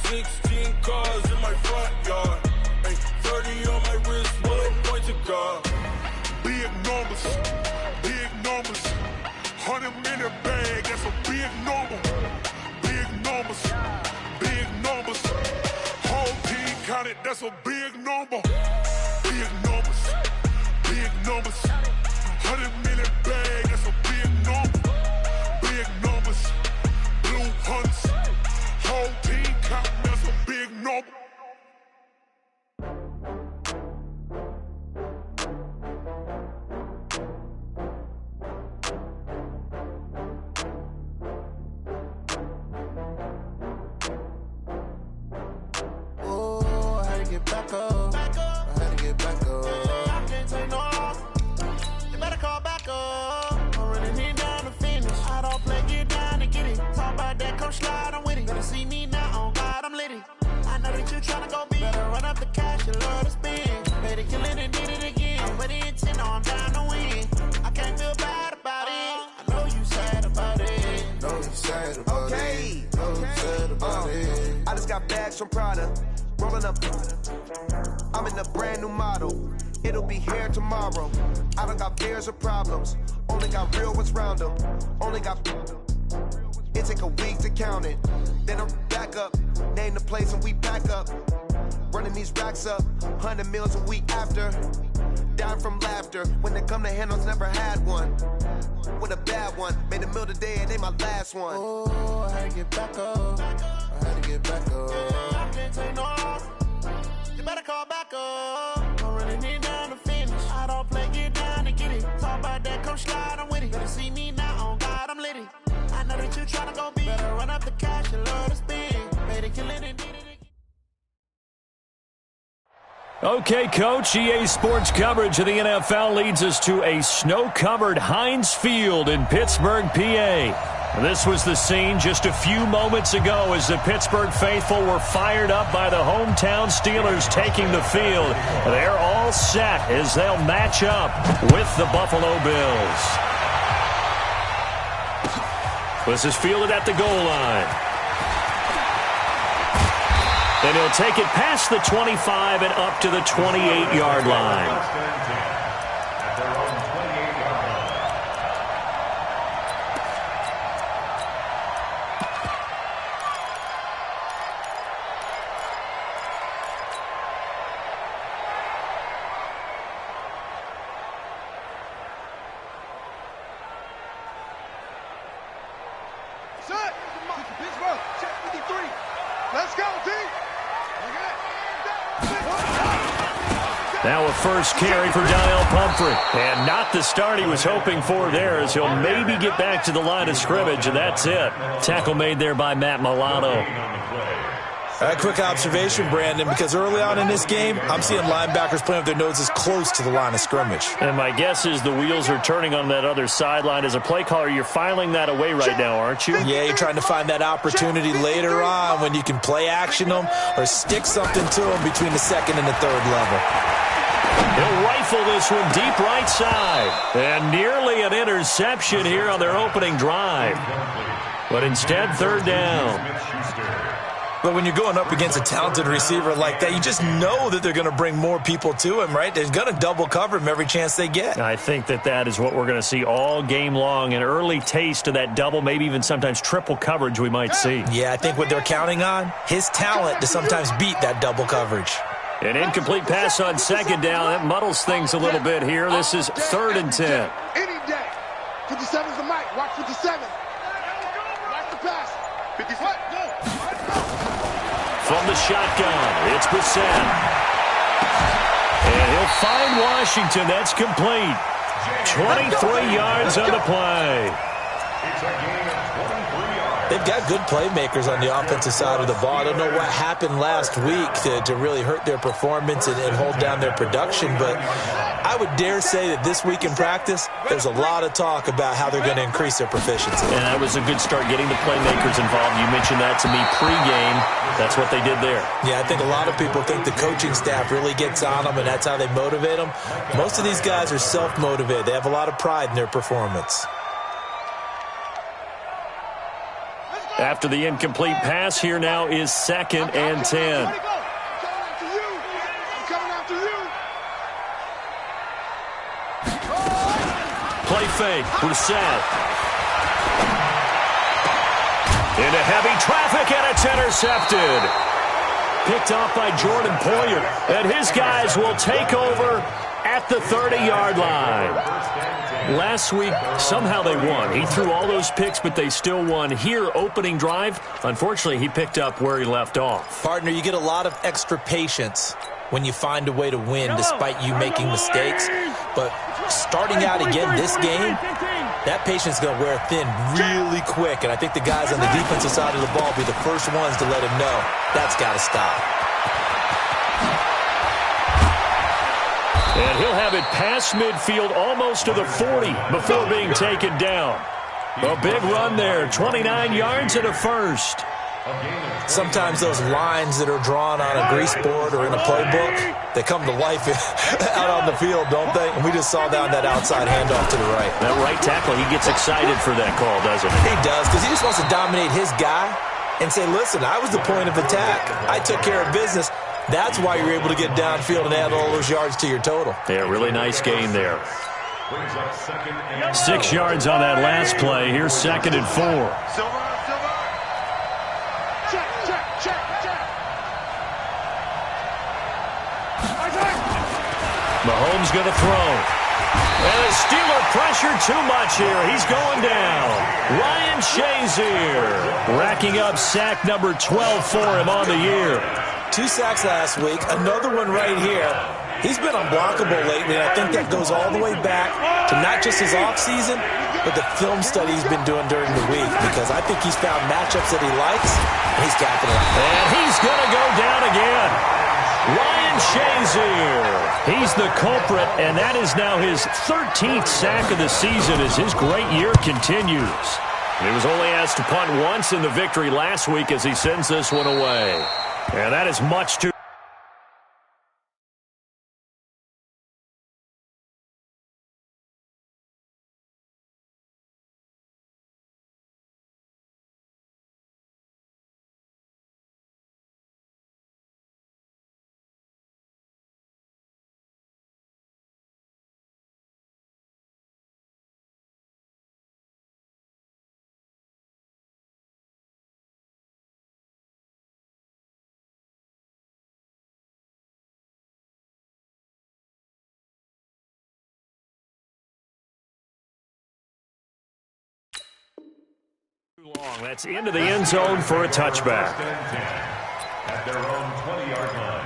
16 cars in my front yard. Ay, 30 on my wrist, what a point to God. Big numbers, big numbers. 100-minute bag, that's a big number. Big numbers, big numbers. Whole team counted, that's a big number. Big numbers, big numbers. 100-minute bag, that's a big number. Big numbers, blue hunts. Whole team count, that's a big number. Back up. I had to get back up. I can't take no loss. You better call back up. I'm running it down to finish. I don't play, get down to get it. Talk about that, come slide, I'm with it. Better see me now, on God, I'm litty. I know that you tryna go big. Better run up the cash, you love to spend. Better kill it and did it again. I'm with the intent, no, I'm down to win. I can't feel bad about it. I know you sad about it. Know you sad about it. Know you sad about it. I just got bags from Prada. Rolling up, I'm in a brand new model. It'll be here tomorrow. I don't got fears or problems. Only got real ones round them. Only got. It take a week to count it. Then I'm back up. Name the place and we pack up. Running these racks up. 100 meals a week after. Down from laughter. When they come to handles, never had one. With a bad one. Made a meal today and they my last one. Oh, I had to get back up. I had to get back up. I can't take no loss. You better call back up. I'm running it down to finish. I don't play, get down to get it. Talk about that, come slide, I'm with it. Better see me now, on God, I'm litty. I know that you tryna go big. Better run up the cash, you love to spend. Better kill it and did it again. Okay, Coach, EA Sports coverage of the NFL leads us to a snow-covered Heinz Field in Pittsburgh, PA. This was the scene just a few moments ago as the Pittsburgh faithful were fired up by the hometown Steelers taking the field. They're all set as they'll match up with the Buffalo Bills. This is fielded at the goal line. And he'll take it past the 25 and up to the 28-yard line. Now a first carry for Donnell Pumphrey. And not the start he was hoping for there, as he'll maybe get back to the line of scrimmage, and that's it. Tackle made there by Matt Milano. A quick observation, Brandon, because early on in this game, I'm seeing linebackers playing with their noses close to the line of scrimmage. And my guess is the wheels are turning on that other sideline. As a play caller, you're filing that away right now, aren't you? Yeah, you're trying to find that opportunity later on when you can play action them or stick something to them between the second and the third level. He'll rifle this one deep right side. And nearly an interception here on their opening drive. But instead, third down. But when you're going up against a talented receiver like that, you just know that they're going to bring more people to him, right? They're going to double cover him every chance they get. I think that is what we're going to see all game long. An early taste of that double, maybe even sometimes triple coverage we might see. Yeah, I think what they're counting on, his talent to sometimes beat that double coverage. An incomplete pass on second down. That muddles things a little bit here. This is 3rd and 10. Any day. 57's the mic. Watch 57. Watch the pass. 57. From the shotgun, it's Brissett. And he'll find Washington. That's complete. 23 yards on the play. They've got good playmakers on the offensive side of the ball. I don't know what happened last week to really hurt their performance and hold down their production, but I would dare say that this week in practice, there's a lot of talk about how they're going to increase their proficiency. And that was a good start, getting the playmakers involved. You mentioned that to me pregame. That's what they did there. Yeah, I think a lot of people think the coaching staff really gets on them, and that's how they motivate them. Most of these guys are self-motivated. They have a lot of pride in their performance. After the incomplete pass, here now is 2nd and 10. Play fake, Brissett. Into heavy traffic, and it's intercepted. Picked off by Jordan Poyer. And his guys will take over at the 30-yard line. Last week, somehow they won. He threw all those picks, but they still won. Here, opening drive, unfortunately, he picked up where he left off. Partner, you get a lot of extra patience when you find a way to win despite you making mistakes. But starting out again this game, that patience is going to wear thin really quick. And I think the guys on the defensive side of the ball will be the first ones to let him know that's got to stop. And he'll have it past midfield almost to the 40 before being taken down. A big run there, 29 yards and a first. Sometimes those lines that are drawn on a grease board or in a playbook, they come to life out on the field, don't they? And we just saw that on that outside handoff to the right. That right tackle, he gets excited for that call, doesn't he? He does, because he just wants to dominate his guy and say, listen, I was the point of attack. I took care of business. That's why you're able to get downfield and add all those yards to your total. Yeah, really nice gain there. 6 yards on that last play. Here's 2nd and 4. Mahomes going to throw. And the Steeler pressure too much here. He's going down. Ryan Shazier racking up sack number 12 for him on the year. 2 sacks last week. Another one right here. He's been unblockable lately, and I think that goes all the way back to not just his offseason, but the film study he's been doing during the week, because I think he's found matchups that he likes, and he's capitalizing. And he's going to go down again. Ryan Shazier. He's the culprit, and that is now his 13th sack of the season as his great year continues. He was only asked to punt once in the victory last week as he sends this one away. And that is much too... long. That's into the end zone for a touchback. At their own 20-yard line.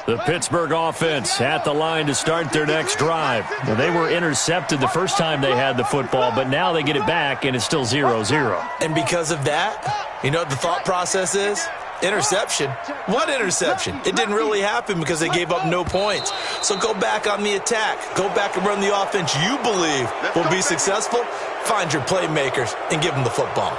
The Pittsburgh offense at the line to start their next drive. Well, they were intercepted the first time they had the football, but now they get it back, and it's still 0-0. And because of that, you know what the thought process is? Interception? What interception? It didn't really happen because they gave up no points. So go back on the attack. Go back and run the offense you believe will be successful. Find your playmakers and give them the football.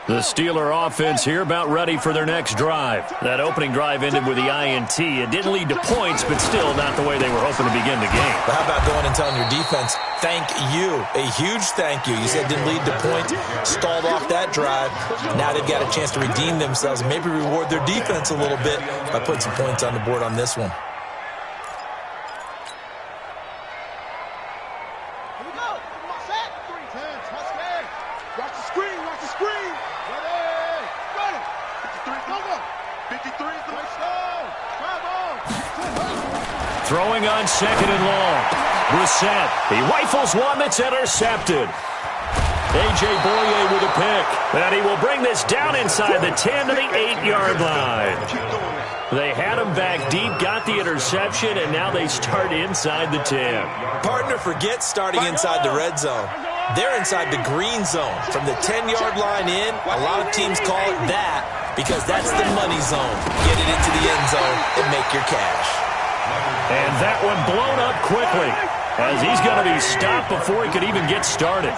The Steeler offense here about ready for their next drive. That opening drive ended with the INT. It didn't lead to points, but still not the way they were hoping to begin the game. But how about going and telling your defense, thank you, a huge thank you. You said didn't lead to points, stalled off that drive. Now they've got a chance to redeem themselves and maybe reward their defense a little bit by putting some points on the board on this one. Throwing on 2nd and long. Brissett. He rifles one that's intercepted. A.J. Boye with a pick. And he will bring this down inside the 10 to the 8-yard line. They had him back deep, got the interception, and now they start inside the 10. Partner, forget starting inside the red zone. They're inside the green zone. From the 10-yard line in, a lot of teams call it that because that's the money zone. Get it into the end zone and make your cash. And that one blown up quickly. as he's going to be stopped before he could even get started.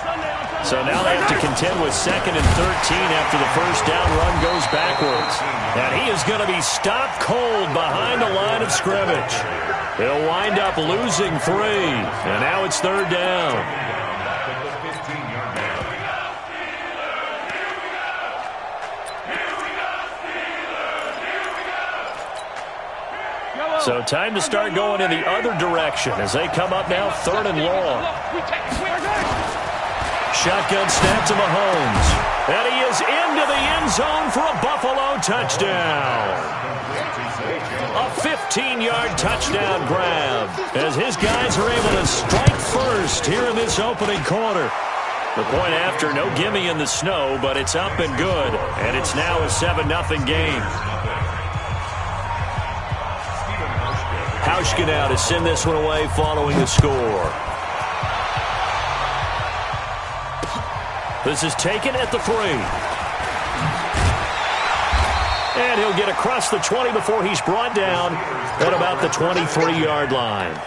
So now they have to contend with 2nd and 13 after the first down run goes backwards. And he is going to be stopped cold behind the line of scrimmage. He'll wind up losing 3, and now it's 3rd down. So time to start going in the other direction as they come up now 3rd and long. Shotgun snap to Mahomes. And he is into the end zone for a Buffalo touchdown. A 15-yard touchdown grab as his guys are able to strike first here in this opening quarter. The point after, no gimme in the snow, but it's up and good. And it's now a 7-0 game. Hauschka now to send this one away following the score. This is taken at the 3. And he'll get across the 20 before he's brought down at about the 23-yard line.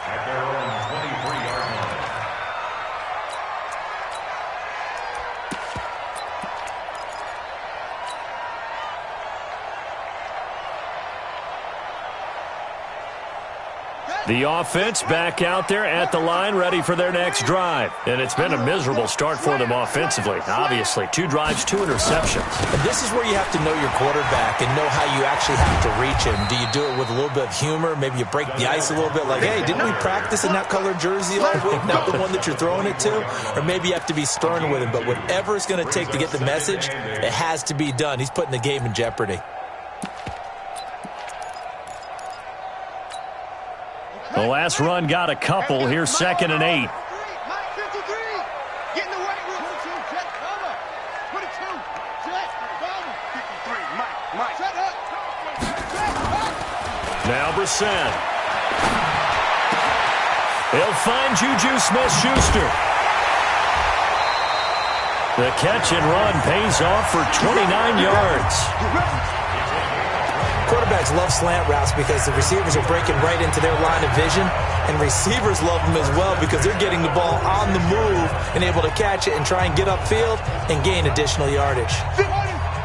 The offense back out there at the line, ready for their next drive. And it's been a miserable start for them offensively. Obviously, 2 drives, 2 interceptions. And this is where you have to know your quarterback and know how you actually have to reach him. Do you do it with a little bit of humor? Maybe you break the ice a little bit like, hey, didn't we practice in that colored jersey all week, not the one that you're throwing it to? Or maybe you have to be stern with him. But whatever it's going to take to get the message, it has to be done. He's putting the game in jeopardy. The last run got a couple. Here's 2nd and 8. Now Brissett. He'll find Juju Smith-Schuster. The catch and run pays off for 29 yards. Quarterbacks love slant routes because the receivers are breaking right into their line of vision, and receivers love them as well because they're getting the ball on the move and able to catch it and try and get upfield and gain additional yardage.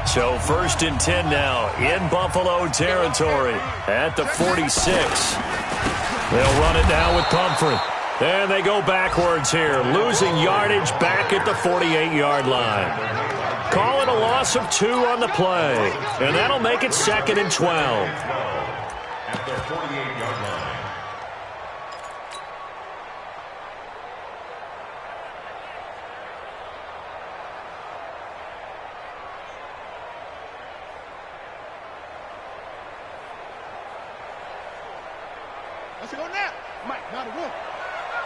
So 1st and 10 now in Buffalo territory at the 46. They'll run it now with Pumphrey. And they go backwards here, losing yardage back at the 48-yard line. Call it a loss of 2 on the play, and that'll make it 2nd and 12. At their 48-yard line. Let's go now. Mike, not a room.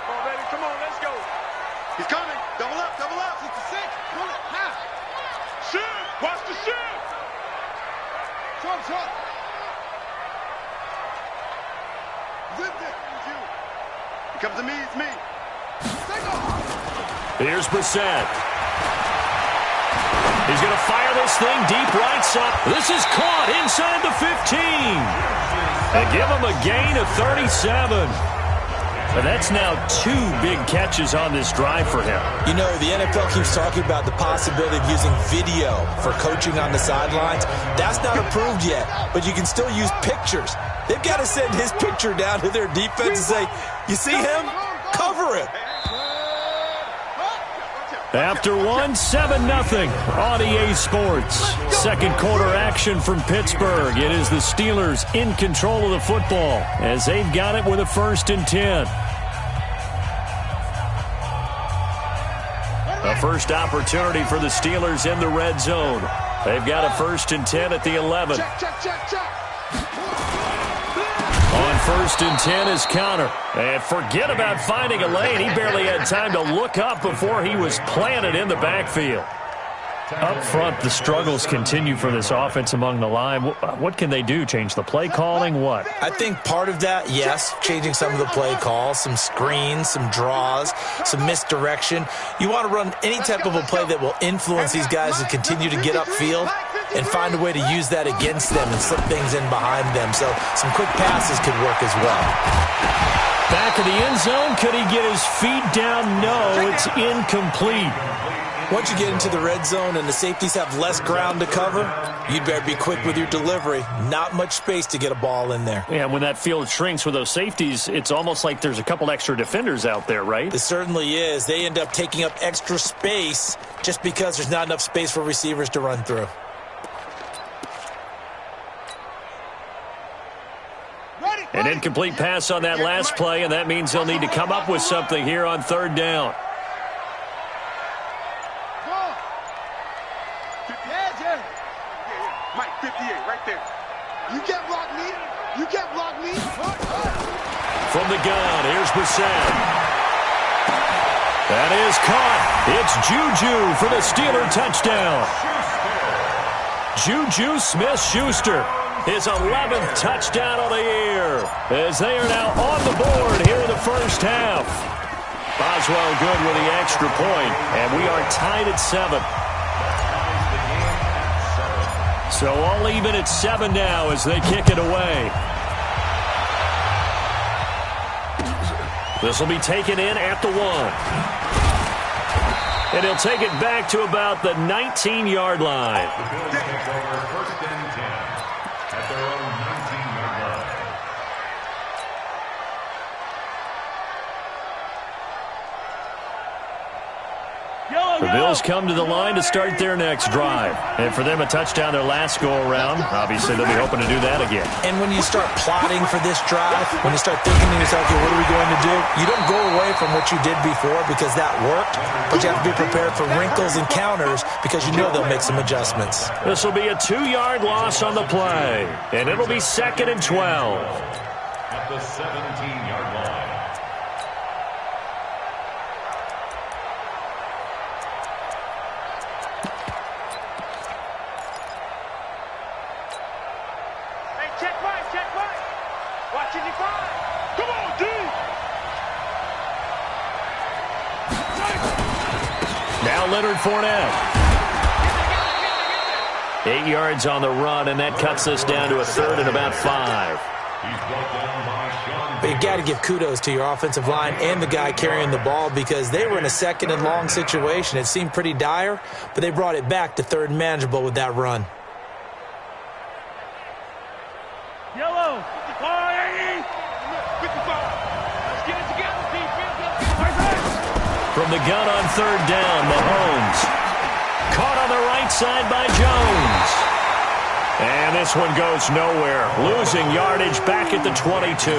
Come on, baby. Come on, let's go. He's coming. Double up, double up. 66. Pull it. Half. Shoot. Watch the shoot. Short, short. Zip it. He comes to me. It's me. Here's Brissett. He's going to fire this thing deep right side. This is caught inside the 15. They give him a gain of 37. And that's now 2 big catches on this drive for him. You know, the NFL keeps talking about the possibility of using video for coaching on the sidelines. That's not approved yet, but you can still use pictures. They've got to send his picture down to their defense and say, you see him? Cover him. After 7-0 on EA Sports. Second quarter action from Pittsburgh. It is the Steelers in control of the football as they've got it with a 1st and 10. A first opportunity for the Steelers in the red zone. They've got a 1st and 10 at the 11. On 1st and 10 is Connor. And forget about finding a lane. He barely had time to look up before he was planted in the backfield. Up front, the struggles continue for this offense among the line. What can they do? Change the play calling? What? I think part of that, yes, changing some of the play calls, some screens, some draws, some misdirection. You want to run any type of a play that will influence these guys to continue to get upfield and find a way to use that against them and slip things in behind them. So some quick passes could work as well. Back of the end zone. Could he get his feet down? No, it's incomplete. Once you get into the red zone and the safeties have less ground to cover, you'd better be quick with your delivery. Not much space to get a ball in there. Yeah, when that field shrinks with those safeties, it's almost like there's a couple extra defenders out there, right? It certainly is. They end up taking up extra space just because there's not enough space for receivers to run through. An incomplete pass on that last play, and that means they'll need to come up with something here on third down. Mike, 58, right there. You can't block me. You can't block me. From the gun, here's Brissett. That is caught. It's Juju for the Steeler touchdown. Juju Smith-Schuster, his 11th touchdown of the year, as they are now on the board here in the first half. Boswell good with the extra point, and we are tied at 7. So all even at 7 now as they kick it away. This will be taken in at the 1. And he'll take it back to about the 19-yard line. First and 10 at their own 19-yard line. The Bills come to the line to start their next drive. And for them, a touchdown their last go-around. Obviously, they'll be hoping to do that again. And when you start plotting for this drive, when you start thinking to yourself, okay, what are we going to do? You don't go away from what you did before because that worked, but you have to be prepared for wrinkles and counters because you know they'll make some adjustments. This will be a 2-yard loss on the play, and it'll be 2nd and 12. At the 17-yard line. Now Leonard Fournette. 8 yards on the run, and that cuts us down to a 3rd and about 5. But you got to give kudos to your offensive line and the guy carrying the ball because they were in a 2nd and long situation. It seemed pretty dire, but they brought it back to 3rd and manageable with that run. Yellow. From the gun on 3rd down, Mahomes. Caught on the right side by Jones. And this one goes nowhere. Losing yardage back at the 22.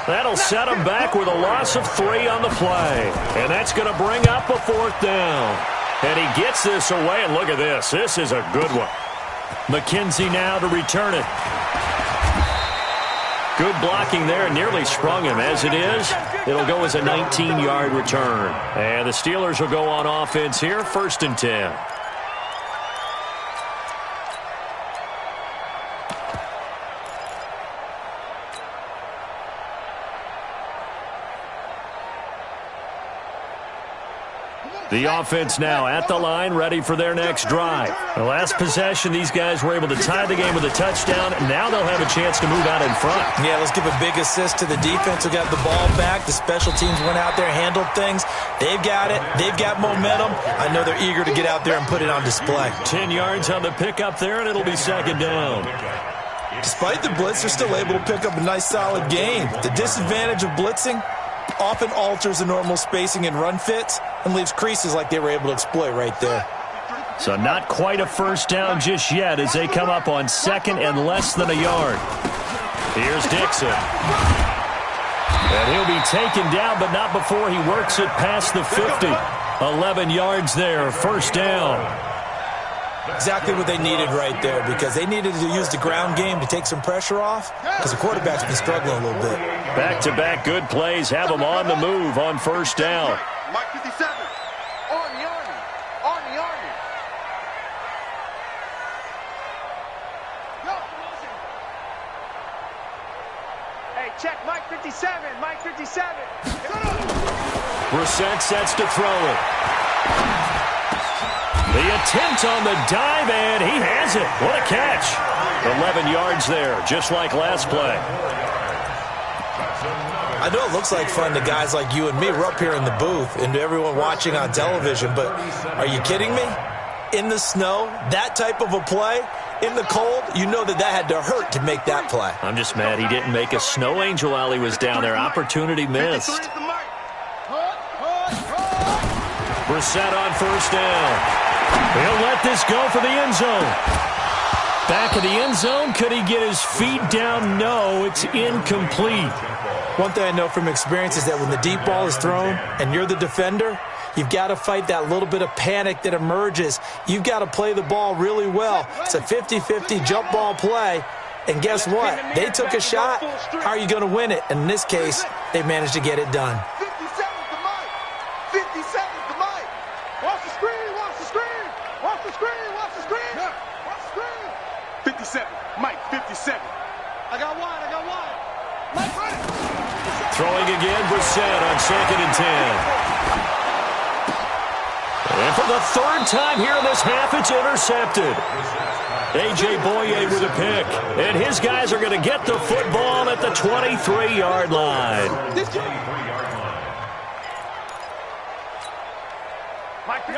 That'll set him back with a loss of 3 on the play. And that's going to bring up a 4th down. And he gets this away, and look at this. This is a good one. McKenzie now to return it. Good blocking there, nearly sprung him. As it is, it'll go as a 19-yard return. And the Steelers will go on offense here, 1st and 10. The offense now at the line, ready for their next drive. The last possession, these guys were able to tie the game with a touchdown. Now they'll have a chance to move out in front. Yeah, let's give a big assist to the defense who got the ball back. The special teams went out there, handled things. They've got it. They've got momentum. I know they're eager to get out there and put it on display. 10 yards on the pickup there, and it'll be 2nd down. Despite the blitz, they're still able to pick up a nice, solid gain. The disadvantage of blitzing often alters the normal spacing and run fits and leaves creases like they were able to exploit right there. So not quite a 1st down just yet as they come up on 2nd and less than a yard. Here's Dixon. And he'll be taken down, but not before he works it past the 50. 11 yards there, 1st down. Exactly what they needed right there because they needed to use the ground game to take some pressure off because the quarterback's been struggling a little bit. Back-to-back good plays have them on the move on 1st down. Mike 57. On the Army. On the Army. Go. Hey, check Mike 57. Mike 57. Brissett sets to throw it. The attempt on the dive, and he has it. What a catch. 11 yards there, just like last play. I know it looks like fun to guys like you and me. We're up here in the booth and to everyone watching on television, but are you kidding me? In the snow, that type of a play, in the cold, you know that had to hurt to make that play. I'm just mad he didn't make a snow angel while he was down there. Opportunity missed. Brissett on first down. He'll let this go for the end zone. Back of the end zone. Could he get his feet down? No, it's incomplete. One thing I know from experience is that when the deep ball is thrown and you're the defender, you've got to fight that little bit of panic that emerges. You've got to play the ball really well. It's a 50-50 jump ball play. And guess what? They took a shot. How are you going to win it? And in this case, they managed to get it done. 50 seconds to Mike. 50 seconds to Mike. Watch the screen. Watch the screen. Watch the screen. Watch the screen. Watch the screen. 57. Mike, 57. I got wide. I got wide. Mike, run it. Throwing again, Brissett on 2nd and 10. And for the third time here in this half, it's intercepted. A.J. Boye with a pick. And his guys are going to get the football at the 23-yard line.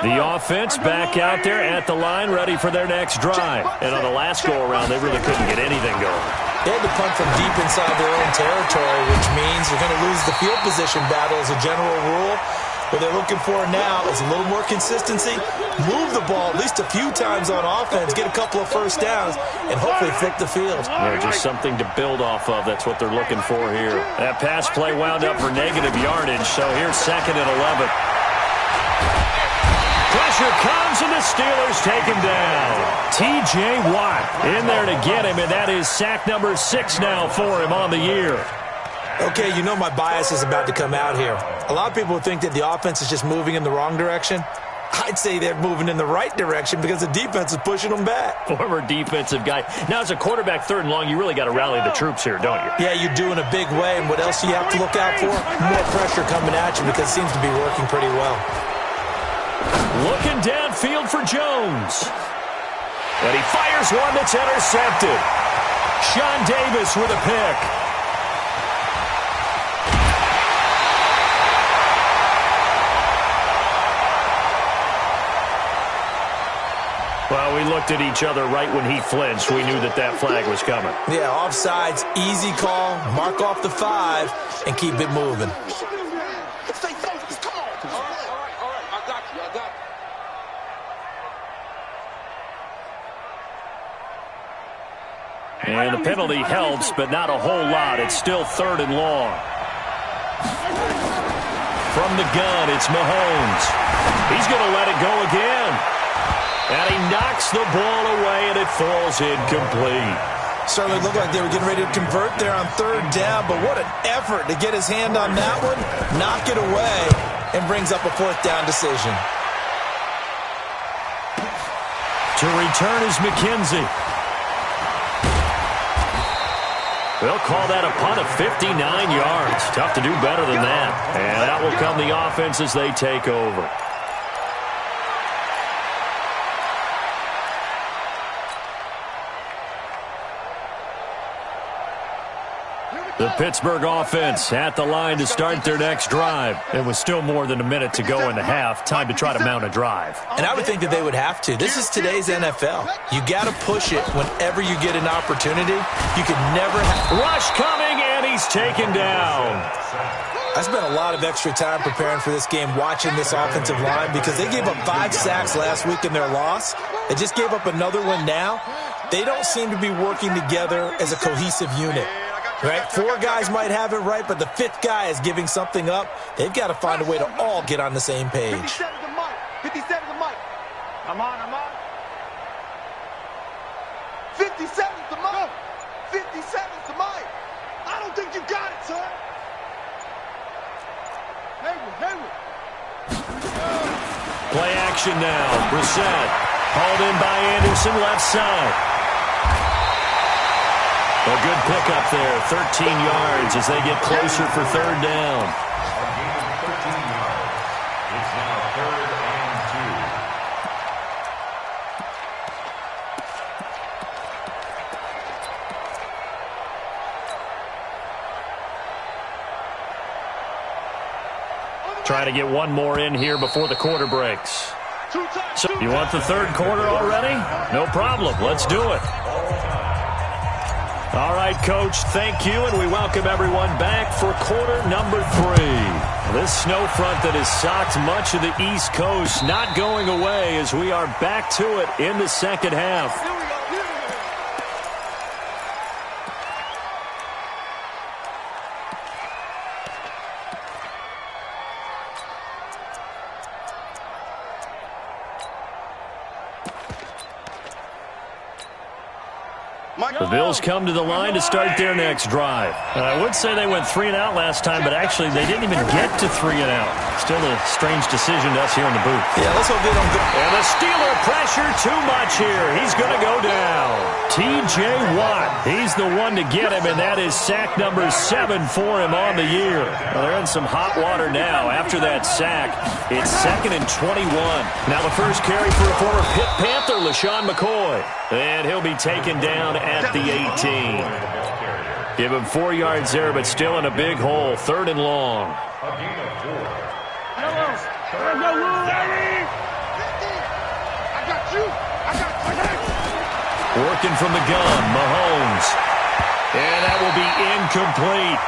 The offense back out there at the line, ready for their next drive. And on the last go-around, they really couldn't get anything going. They had to punt from deep inside their own territory, which means you're going to lose the field position battle as a general rule. What they're looking for now is a little more consistency, move the ball at least a few times on offense, get a couple of first downs, and hopefully flip the field. Yeah, just something to build off of. That's what they're looking for here. That pass play wound up for negative yardage, so here's 2nd and 11. Pressure comes, and the Steelers take him down. T.J. Watt in there to get him, and that is sack number 6 now for him on the year. Okay, you know my bias is about to come out here. A lot of people think that the offense is just moving in the wrong direction. I'd say they're moving in the right direction because the defense is pushing them back. Former defensive guy. Now, as a quarterback 3rd and long, you really got to rally the troops here, don't you? Yeah, you do in a big way, and what else do you have to look out for? More pressure coming at you because it seems to be working pretty well. Looking downfield for Jones. And he fires one that's intercepted. Sean Davis with a pick. Well, we looked at each other right when he flinched. We knew that that flag was coming. Yeah, offsides, easy call, mark off the 5, and keep it moving. And the penalty helps, but not a whole lot. It's still 3rd and long. From the gun, it's Mahomes. He's going to let it go again. And he knocks the ball away, and it falls incomplete. Certainly looked like they were getting ready to convert there on 3rd down, but what an effort to get his hand on that one, knock it away, and brings up a 4th down decision. To return is McKenzie. They'll call that a punt of 59 yards. Tough to do better than that. And out will come the offense as they take over. The Pittsburgh offense at the line to start their next drive. It was still more than a minute to go in the half. Time to try to mount a drive. And I would think that they would have to. This is today's NFL. You got to push it whenever you get an opportunity. You can never have... Rush coming, and he's taken down. I spent a lot of extra time preparing for this game, watching this offensive line, because they gave up 5 sacks last week in their loss. They just gave up another one now. They don't seem to be working together as a cohesive unit. Right? 4 guys might have it right, but the 5th guy is giving something up. They've got to find a way to all get on the same page. 57 to Mike. 57 to Mike. I'm on. 57 to Mike. 57 to Mike. I don't think you got it, son. Hayward. Play action now. Brissett hauled in by Anderson, left side. A good pickup there, 13 yards as they get closer for 3rd down. A gain of 13 yards. It's now 3rd and 2. trying to get one more in here before the quarter breaks. So you want the third quarter already? No problem. Let's do it. All right, Coach, thank you, and we welcome everyone back for quarter number 3. This snow front that has socked much of the East Coast not going away as we are back to it in the second half. The Bills come to the line to start their next drive. I would say they went 3 and out last time, but actually they didn't even get to 3 and out. Still a strange decision to us here in the booth. Yeah, let's hope they don't go. And the Steeler pressure too much here. He's going to go down. T.J. Watt, he's the one to get him, and that is sack number 7 for him on the year. Well, they're in some hot water now. After that sack, it's 2nd and 21. Now the first carry for a former Pitt Panther, LaShawn McCoy. And he'll be taken down at the 18. Give him 4 yards there, but still in a big hole. 3rd and long. Working from the gun, Mahomes. And that will be incomplete.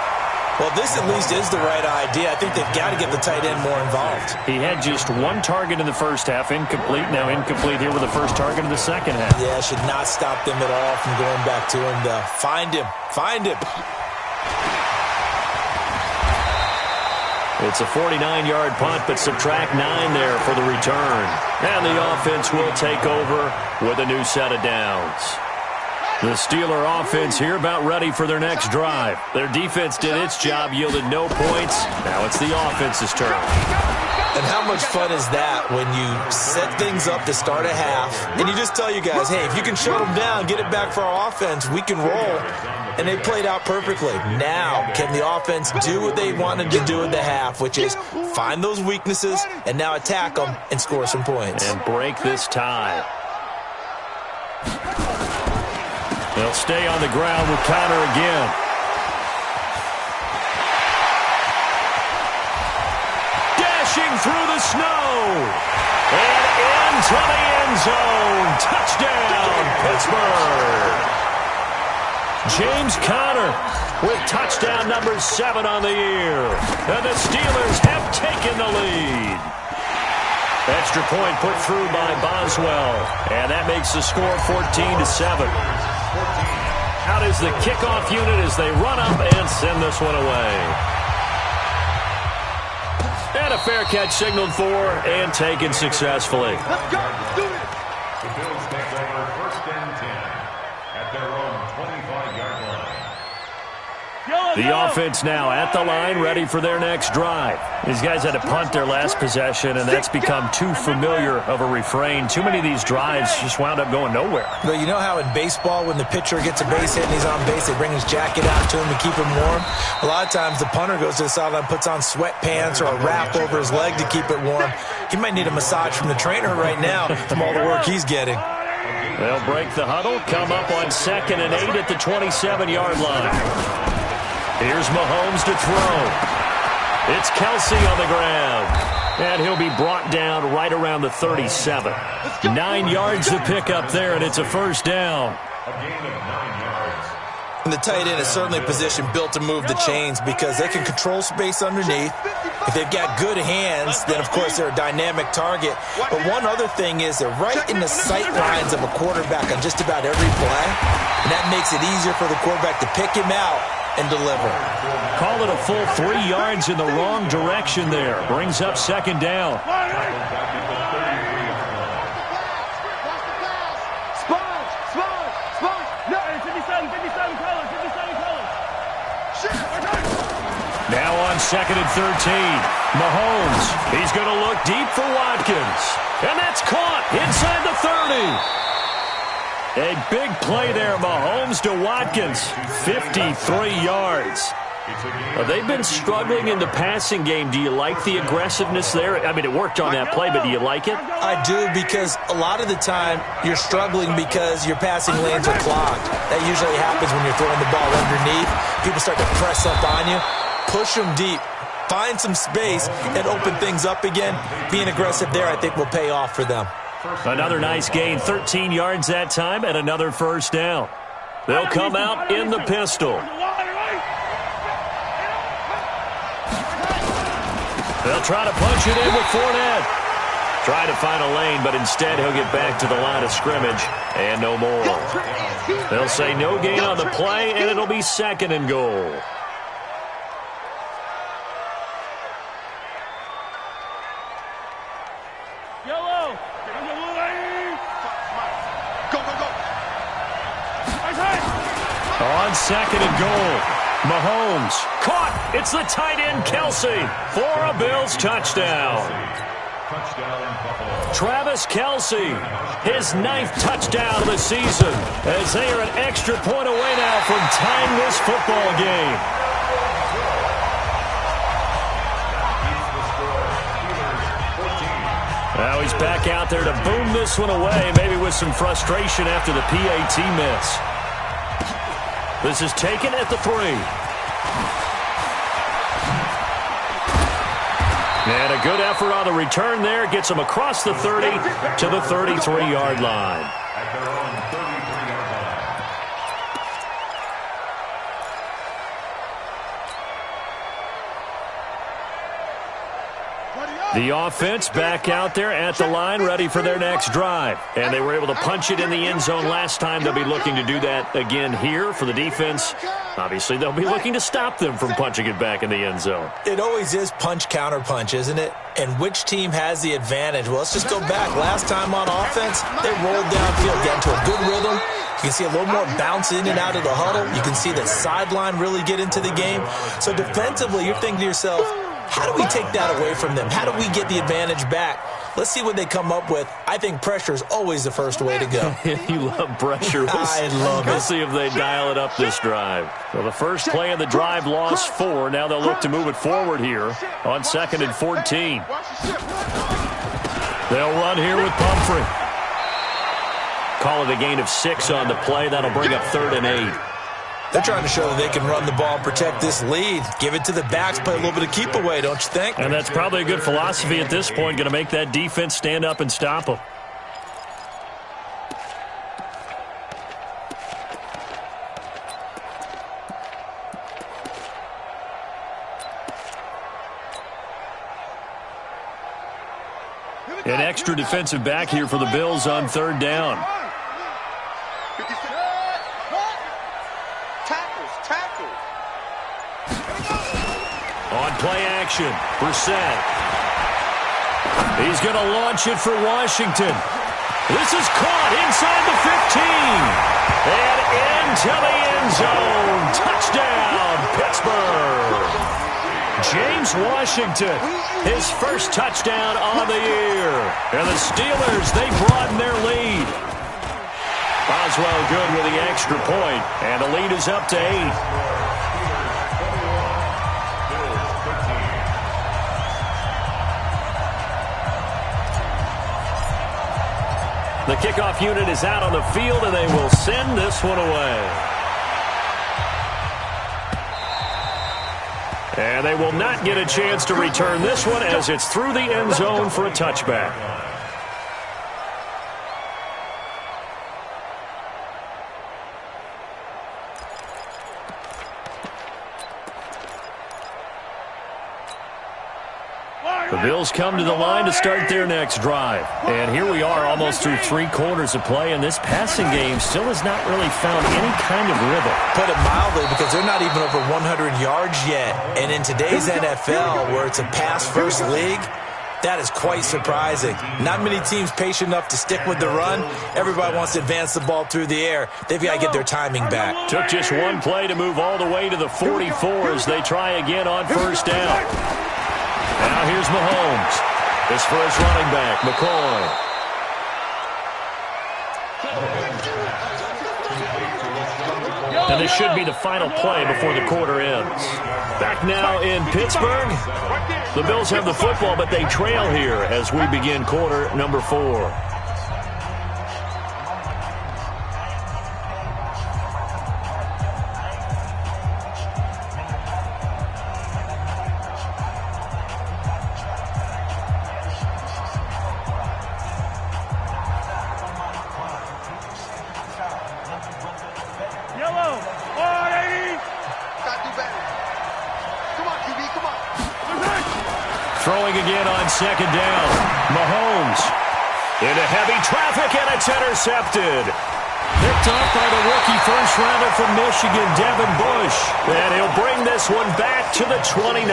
Well, this at least is the right idea. I think they've got to get the tight end more involved. He had just 1 target in the first half, incomplete. Now incomplete here with the first target in the second half. Yeah, should not stop them at all from going back to him, though. Find him. Find him. It's a 49-yard punt, but subtract 9 there for the return. And the offense will take over with a new set of downs. The Steeler offense here about ready for their next drive. Their defense did its job, yielded no points. Now it's the offense's turn. And how much fun is that when you set things up to start a half, and you just tell you guys, hey, if you can shut them down, get it back for our offense, we can roll. And they played out perfectly. Now, can the offense do what they wanted to do at the half, which is find those weaknesses and now attack them and score some points. And break this tie. They'll stay on the ground with Connor again. Dashing through the snow. And into the end zone. Touchdown, Pittsburgh. James Conner with touchdown number 7 on the year. And the Steelers have taken the lead. Extra point put through by Boswell. And that makes the score 14-7. Out is the kickoff unit as they run up and send this one away. And a fair catch signaled for and taken successfully. Let's go. Let's do it. The Bills take over 1st and 10 at their own 25-yard line. The offense now at the line, ready for their next drive. These guys had to punt their last possession, and that's become too familiar of a refrain. Too many of these drives just wound up going nowhere. But you know how in baseball, when the pitcher gets a base hit and he's on base, they bring his jacket out to him to keep him warm? A lot of times the punter goes to the sideline, puts on sweatpants or a wrap over his leg to keep it warm. He might need a massage from the trainer right now from all the work he's getting. They'll break the huddle, come up on 2nd and 8 at the 27-yard line. Here's Mahomes to throw. It's Kelsey on the ground. And he'll be brought down right around the 37. 9 yards to pick up there, and it's a first down. A gain of 9 yards. And the tight end is certainly a position built to move the chains because they can control space underneath. If they've got good hands, then, of course, they're a dynamic target. But one other thing is they're right in the sight lines of a quarterback on just about every play. And that makes it easier for the quarterback to pick him out and deliver. Call it a full 3 yards in the wrong direction there. Brings up 2nd down. Now on 2nd and 13. Mahomes. He's going to look deep for Watkins. And that's caught inside the 30. A big play there, Mahomes to Watkins. 53 yards. They've been struggling in the passing game. Do you like the aggressiveness there? I mean, it worked on that play, but do you like it? I do, because a lot of the time you're struggling because your passing lanes are clogged. That usually happens when you're throwing the ball underneath. People start to press up on you. Push them deep. find some space and open things up again. Being aggressive there, I think, will pay off for them. Another nice gain, 13 yards that time, and another first down. They'll come out in the pistol. They'll try to punch it in with Fournette. Try to find a lane, but instead he'll get back to the line of scrimmage and no more. They'll say no gain on the play, and it'll be second and goal. On second and goal, Mahomes caught. It's the tight end, Kelsey, for a Bills touchdown. Travis Kelsey, his 9th touchdown of the season, as they are an extra point away now from tying this football game. Now he's back out there to boom this one away, maybe with some frustration after the PAT miss. This is taken at the 3. And a good effort on the return there. Gets him across the 30 to the 33-yard line. At their own 33-yard line. The offense back out there at the line, ready for their next drive. And they were able to punch it in the end zone last time. They'll be looking to do that again here for the defense. Obviously, they'll be looking to stop them from punching it back in the end zone. It always is punch, counter punch, isn't it? And which team has the advantage? Well, let's just go back. Last time on offense, they rolled downfield, got into a good rhythm. You can see a little more bounce in and out of the huddle. You can see the sideline really get into the game. So defensively, you're thinking to yourself, how do we take that away from them? How do we get the advantage back? Let's see what they come up with. I think pressure is always the first way to go. You love pressure. I love it. Let's see if they dial it up this drive. So the first play of the drive lost 4. Now they'll look to move it forward here on 2nd and 14. They'll run here with Pumphrey. Call it a gain of 6 on the play. That'll bring up 3rd and 8. They're trying to show that they can run the ball and protect this lead. Give it to the backs, play a little bit of keep away, don't you think? And that's probably a good philosophy at this point, going to make that defense stand up and stop them. An extra defensive back here for the Bills on 3rd down. On play action, Brissett. He's going to launch it for Washington. This is caught inside the 15. And into the end zone. Touchdown, Pittsburgh. James Washington, his first touchdown on the year. And the Steelers, they broaden their lead. Boswell good with the extra point, and the lead is up to 8. The kickoff unit is out on the field, and they will send this one away. And they will not get a chance to return this one as it's through the end zone for a touchback. The Bills come to the line to start their next drive. And here we are almost through 3 quarters of play, and this passing game still has not really found any kind of rhythm. Put it mildly, because they're not even over 100 yards yet. And in today's NFL, where it's a pass-first league, that is quite surprising. Not many teams patient enough to stick with the run. Everybody wants to advance the ball through the air. They've got to get their timing back. Took just one play to move all the way to the 44 as they try again on 1st down. Now here's Mahomes. His first running back, McCoy. And this should be the final play before the quarter ends. Back now in Pittsburgh. The Bills have the football, but they trail here as we begin quarter number 4. throwing again on second down. Mahomes into heavy traffic, and it's intercepted. Picked up by the rookie first-rounder from Michigan, Devin Bush. And he'll bring this one back to the 29.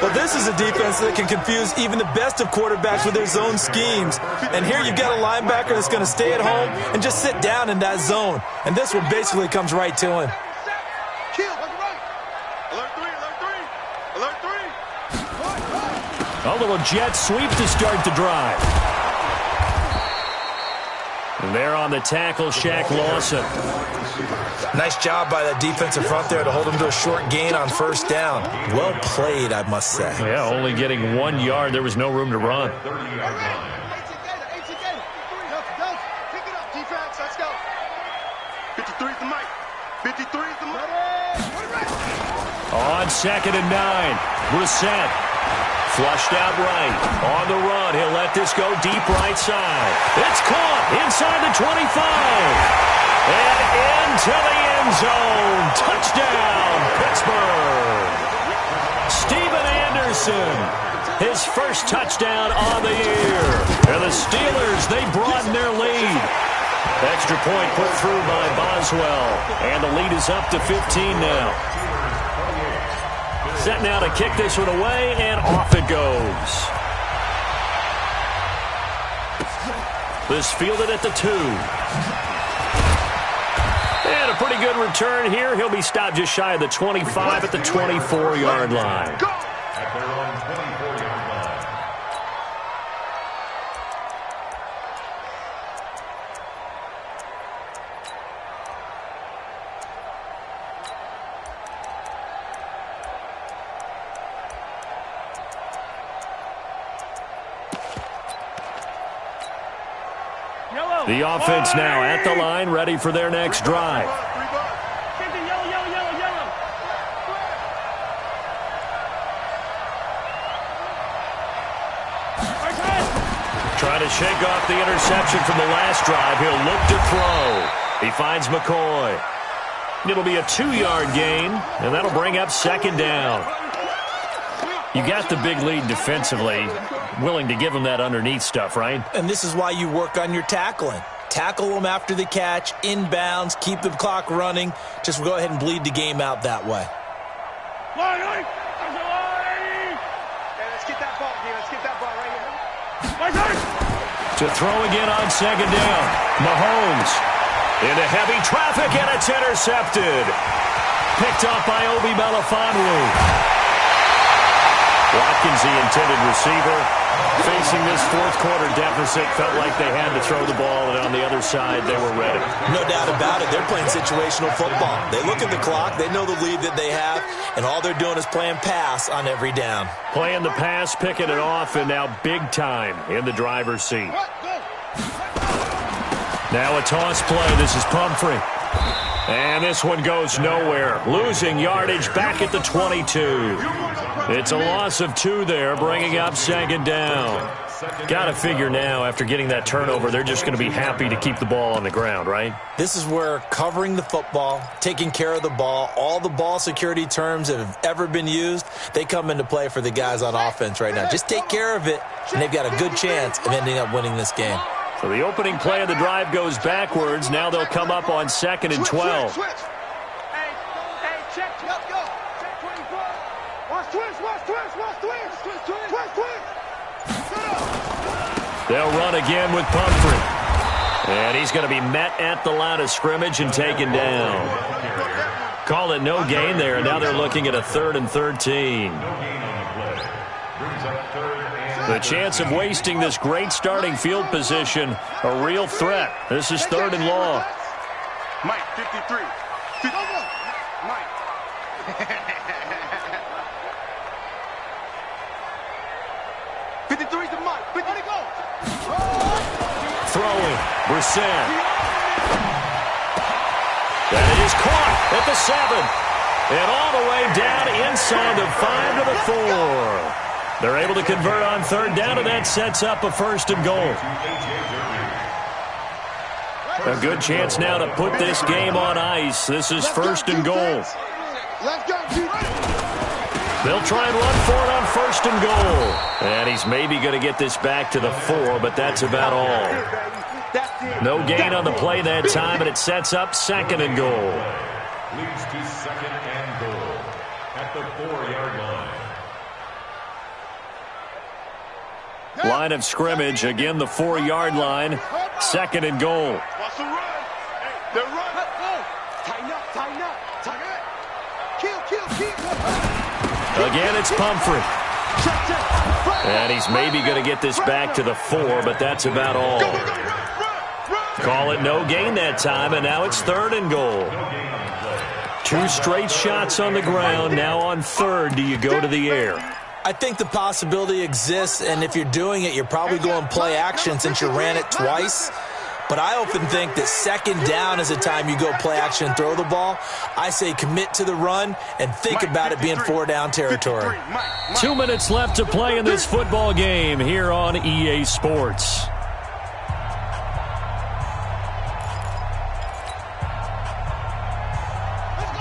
Well, this is a defense that can confuse even the best of quarterbacks with their zone schemes. And here you've got a linebacker that's going to stay at home and just sit down in that zone. And this one basically comes right to him. A little jet sweep to start the drive. And there on the tackle, Shaq Lawson. Nice job by that defensive front there to hold him to a short gain on first down. Well played, I must say. Yeah, only getting 1 yard. There was no room to run. On second and 9, Brissett. Flushed out right. On the run. He'll let this go deep right side. It's caught inside the 25. And into the end zone. Touchdown, Pittsburgh. Steven Anderson. His first touchdown on the year. And the Steelers, they broaden their lead. Extra point put through by Boswell. And the lead is up to 15 now. Set now to kick this one away, and off it goes. This fielded at the 2. And a pretty good return here. He'll be stopped just shy of the 25 at the 24-yard line. At their own 24-yard line. The offense now at the line, ready for their next drive. Trying to shake off the interception from the last drive. He'll look to throw. He finds McCoy. It'll be a 2-yard gain, and that'll bring up second down. You got the big lead defensively. Willing to give them that underneath stuff, right? And this is why you work on your tackling. Tackle them after the catch, inbounds, keep the clock running. Just go ahead and bleed the game out that way. Let's get that ball, D. Let's get that ball right here. To throw again on second down. Mahomes into heavy traffic, and it's intercepted. Picked up by Obi Melifonwu. Watkins, the intended receiver, facing this fourth-quarter deficit, felt like they had to throw the ball, and on the other side, they were ready. No doubt about it. They're playing situational football. They look at the clock, they know the lead that they have, and all they're doing is playing pass on every down. Playing the pass, picking it off, and now big time in the driver's seat. Now a toss play. This is Pumphrey. And this one goes nowhere. Losing yardage back at the 22. It's a loss of 2 there, bringing up second down. Got to figure now, after getting that turnover, they're just going to be happy to keep the ball on the ground, right? This is where covering the football, taking care of the ball, all the ball security terms that have ever been used, they come into play for the guys on offense right now. Just take care of it, and they've got a good chance of ending up winning this game. So the opening play of the drive goes backwards. Now they'll come up on second and 12. Hey, check. Let's go. Check 24. Watch twist. They'll run again with Pumphrey. And he's going to be met at the line of scrimmage and taken down. Call it no gain there, and now they're looking at a 3rd and 13. The chance of wasting this great starting field position, a real threat. This is 3rd and long. Mike, 53. Mike. Throwing, Brissett. That is caught at the 7. And all the way down inside the 5 to the 4. They're able to convert on 3rd down, and that sets up a 1st and goal. A good chance now to put this game on ice. This is 1st and goal. They'll try and run for it on 1st and goal. And he's maybe going to get this back to the 4, but that's about all. No gain on the play that time, and it sets up 2nd and goal. Leads to 2nd and goal at the 4-yard line. Line of scrimmage, again the 4-yard line, 2nd and goal. What's the run? Hey, the run. Tighten up, tighten up, tighten up. Kill. Again, it's Pumphrey. And he's maybe going to get this back to the 4, but that's about all. Call it no gain that time, and now it's 3rd and goal. 2 straight shots on the ground. Now on 3rd, do you go to the air? I think the possibility exists, and if you're doing it, you're probably going play action since you ran it twice. But I often think that 2nd down is the time you go play action and throw the ball. I say commit to the run and think about it being 4-down territory. 2 minutes left to play in this football game here on EA Sports.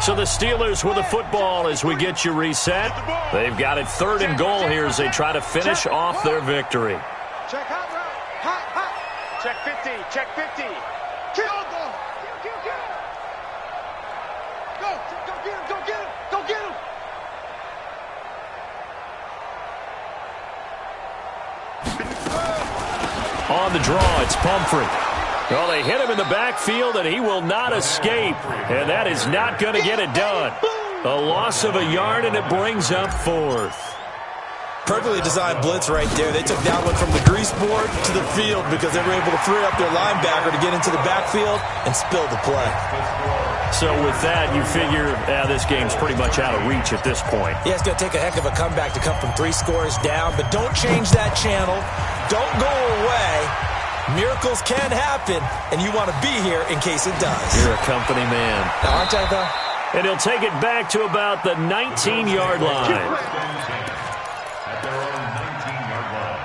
So the Steelers with the football as we get you reset. They've got it 3rd and goal here as they try to finish off their victory. Check hot route. Hot. Check 50. Check 50. Kill. Go. Go get him. Go get him. On the draw, it's Pumphrey. Well, they hit him in the backfield, and he will not escape. And that is not going to get it done. A loss of a yard, and it brings up 4th. Perfectly designed blitz right there. They took that one from the grease board to the field because they were able to free up their linebacker to get into the backfield and spill the play. So with that, you figure this game's pretty much out of reach at this point. Yeah, it's going to take a heck of a comeback to come from 3 scores down, but don't change that channel. Don't go away. Miracles can happen, and you want to be here in case it does. You're a company man. Aren't I, though? And he'll take it back to about the 19-yard line. At their own 19-yard line.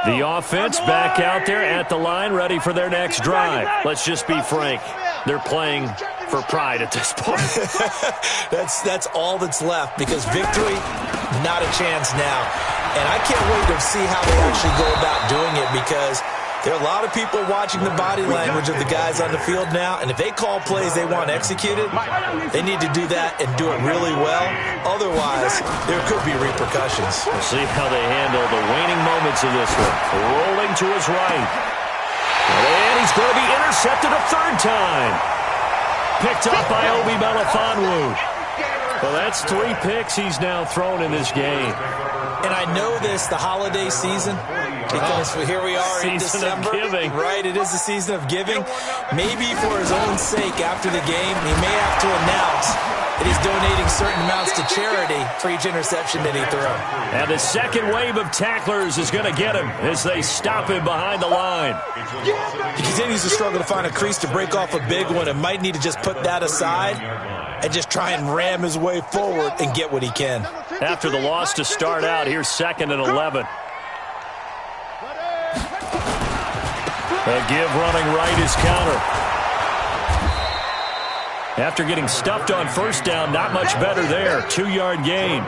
The offense back out there at the line, ready for their next drive. Let's just be frank. They're playing for pride at this point. That's all that's left because victory, not a chance now. And I can't wait to see how they actually go about doing it because there are a lot of people watching the body language of the guys on the field now, and if they call plays they want executed, they need to do that and do it really well. Otherwise, there could be repercussions. We'll see how they handle the waning moments of this one. Rolling to his right. And he's going to be intercepted a 3rd time. Picked up by Obi Melifonwu. Well, that's 3 picks he's now thrown in this game. And I know this, the holiday season, because here we are in December. Season of giving. Right, it is the season of giving. Maybe for his own sake after the game, he may have to announce that he's donating certain amounts to charity for each interception that he threw. And the second wave of tacklers is going to get him as they stop him behind the line. He continues to struggle to find a crease to break off a big one and might need to just put that aside and just try and ram his way forward and get what he can. After the loss to start out, here's 2nd and 11. A give running right is counter. After getting stuffed on 1st down, not much better there. 2-yard gain.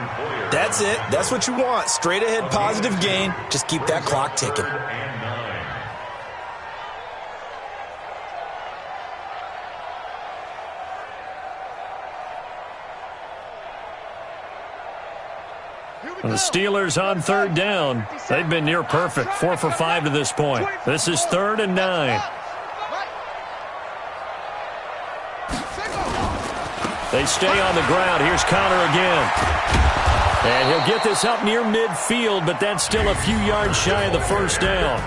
That's it. That's what you want. Straight ahead positive gain. Just keep that clock ticking. The Steelers on 3rd down. They've been near perfect, 4 for 5 to this point. This is 3rd and 9. They stay on the ground. Here's Connor again. And he'll get this up near midfield, but that's still a few yards shy of the 1st down.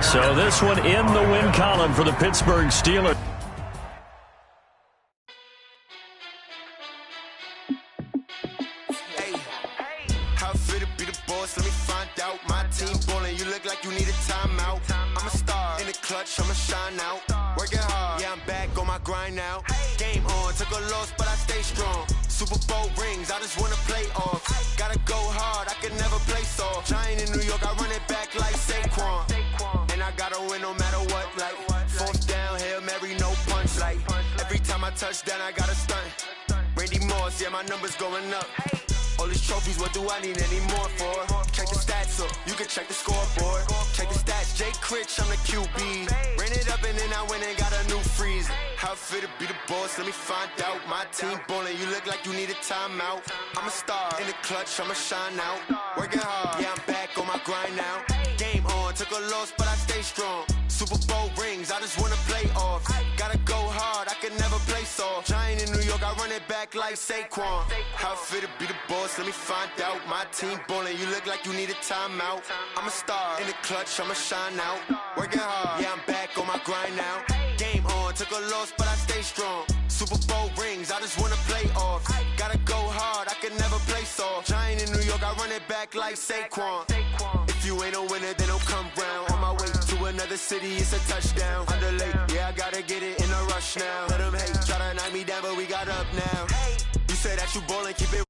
So this one in the win column for the Pittsburgh Steelers. Let me find out. My team ballin', you look like you need a timeout. I'm a star in the clutch, I'ma shine out. Working hard, yeah, I'm back on my grind now. Game on, took a loss, but I stay strong. Super Bowl rings, I just wanna play off. Gotta go hard, I can never play soft. Giant in New York, I run it back like Saquon. And I gotta win no matter what, like fourth down, Hail Mary, no punch. Like every time I touch down, I gotta stunt. Randy Moss, yeah, my numbers going up. All these trophies, what do I need any more for? Check the stats up, you can check the scoreboard. Check the stats, Jay Critch, I'm the QB. Ran it up and then I went and got a new freeze. How it feel to be the boss, let me find out. My team ballin', you look like you need a timeout. I'm a star, in the clutch, I'ma shine out. Working hard, yeah, I'm back on my grind now. Game on, took a loss, but I stay strong. Super Bowl rings, I just wanna play off. Gotta go hard, I can never play soft. Giant in New York, I run it back like Saquon. How it feel to be the boss, let me find out. My team ballin', you look like you need a timeout. I'm a star, in the clutch, I'ma shine out. Working hard, yeah, I'm back on my grind now. Game on, took a loss, but I stay strong. Super Bowl rings, I just wanna play off. Gotta go hard, I can never play soft. Giant in New York, I run it back like Saquon. If you ain't a winner, then don't come round. On my way to another city, it's a touchdown. Underlay, yeah, I gotta get it in a rush now. Let them hate, try to knock me down, but we got up now. You say that you ballin', keep it